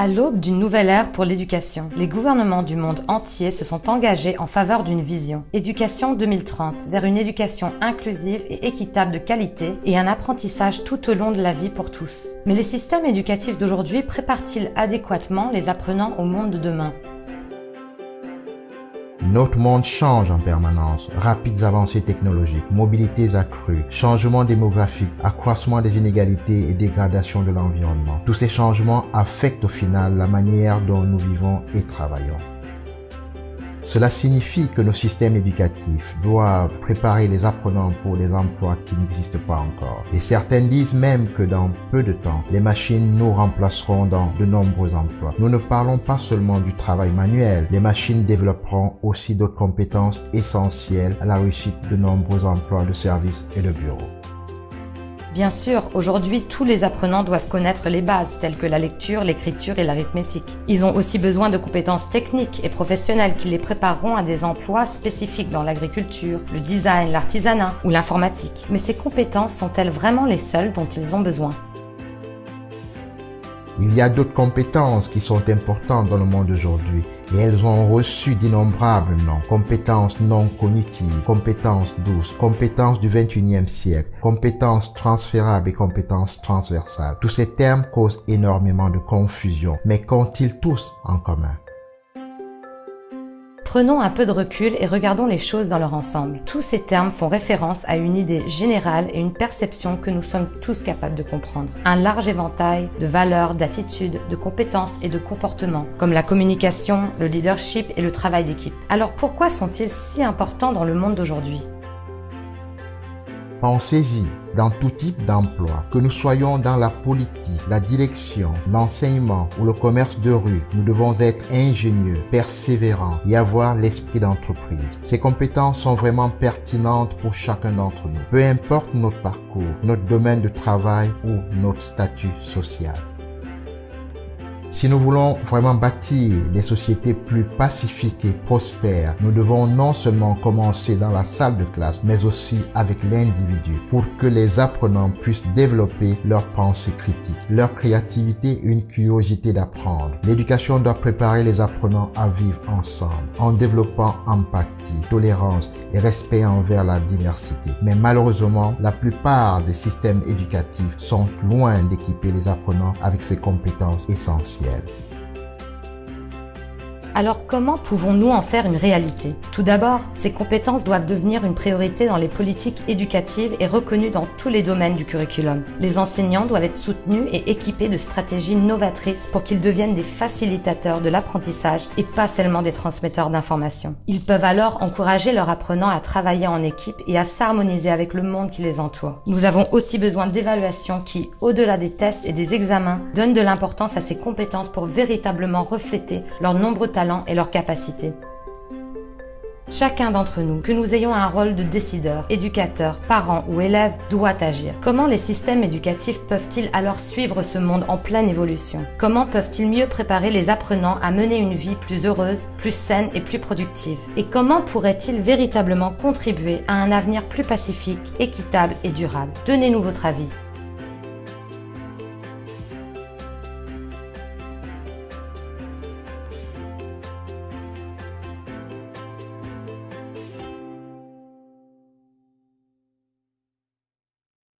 À l'aube d'une nouvelle ère pour l'éducation, les gouvernements du monde entier se sont engagés en faveur d'une vision. Éducation 2030, vers une éducation inclusive et équitable de qualité et un apprentissage tout au long de la vie pour tous. Mais les systèmes éducatifs d'aujourd'hui préparent-ils adéquatement les apprenants au monde de demain ? Notre monde change en permanence. Rapides avancées technologiques, mobilités accrues, changement démographique, accroissement des inégalités et dégradation de l'environnement. Tous ces changements affectent au final la manière dont nous vivons et travaillons. Cela signifie que nos systèmes éducatifs doivent préparer les apprenants pour des emplois qui n'existent pas encore. Et certains disent même que dans peu de temps, les machines nous remplaceront dans de nombreux emplois. Nous ne parlons pas seulement du travail manuel, les machines développeront aussi d'autres compétences essentielles à la réussite de nombreux emplois de services et de bureaux. Bien sûr, aujourd'hui, tous les apprenants doivent connaître les bases, telles que la lecture, l'écriture et l'arithmétique. Ils ont aussi besoin de compétences techniques et professionnelles qui les prépareront à des emplois spécifiques dans l'agriculture, le design, l'artisanat ou l'informatique. Mais ces compétences sont-elles vraiment les seules dont ils ont besoin ? Il y a d'autres compétences qui sont importantes dans le monde d'aujourd'hui et elles ont reçu d'innombrables noms. Compétences non cognitives, compétences douces, compétences du 21e siècle, compétences transférables et compétences transversales. Tous ces termes causent énormément de confusion, mais qu'ont-ils tous en commun ? Prenons un peu de recul et regardons les choses dans leur ensemble. Tous ces termes font référence à une idée générale et une perception que nous sommes tous capables de comprendre. Un large éventail de valeurs, d'attitudes, de compétences et de comportements, comme la communication, le leadership et le travail d'équipe. Alors pourquoi sont-ils si importants dans le monde d'aujourd'hui ? Pensez-y, dans tout type d'emploi, que nous soyons dans la politique, la direction, l'enseignement ou le commerce de rue, nous devons être ingénieux, persévérants et avoir l'esprit d'entreprise. Ces compétences sont vraiment pertinentes pour chacun d'entre nous, peu importe notre parcours, notre domaine de travail ou notre statut social. Si nous voulons vraiment bâtir des sociétés plus pacifiques et prospères, nous devons non seulement commencer dans la salle de classe, mais aussi avec l'individu pour que les apprenants puissent développer leur pensée critique, leur créativité et une curiosité d'apprendre. L'éducation doit préparer les apprenants à vivre ensemble, en développant empathie, tolérance et respect envers la diversité. Mais malheureusement, la plupart des systèmes éducatifs sont loin d'équiper les apprenants avec ces compétences essentielles. Alors comment pouvons-nous en faire une réalité ? Tout d'abord, ces compétences doivent devenir une priorité dans les politiques éducatives et reconnues dans tous les domaines du curriculum. Les enseignants doivent être soutenus et équipés de stratégies novatrices pour qu'ils deviennent des facilitateurs de l'apprentissage et pas seulement des transmetteurs d'informations. Ils peuvent alors encourager leurs apprenants à travailler en équipe et à s'harmoniser avec le monde qui les entoure. Nous avons aussi besoin d'évaluations qui, au-delà des tests et des examens, donnent de l'importance à ces compétences pour véritablement refléter leurs nombreux talents et leurs capacités. Chacun d'entre nous, que nous ayons un rôle de décideur, éducateur, parent ou élève, doit agir. Comment les systèmes éducatifs peuvent-ils alors suivre ce monde en pleine évolution ? Comment peuvent-ils mieux préparer les apprenants à mener une vie plus heureuse, plus saine et plus productive ? Et comment pourraient-ils véritablement contribuer à un avenir plus pacifique, équitable et durable ? Donnez-nous votre avis.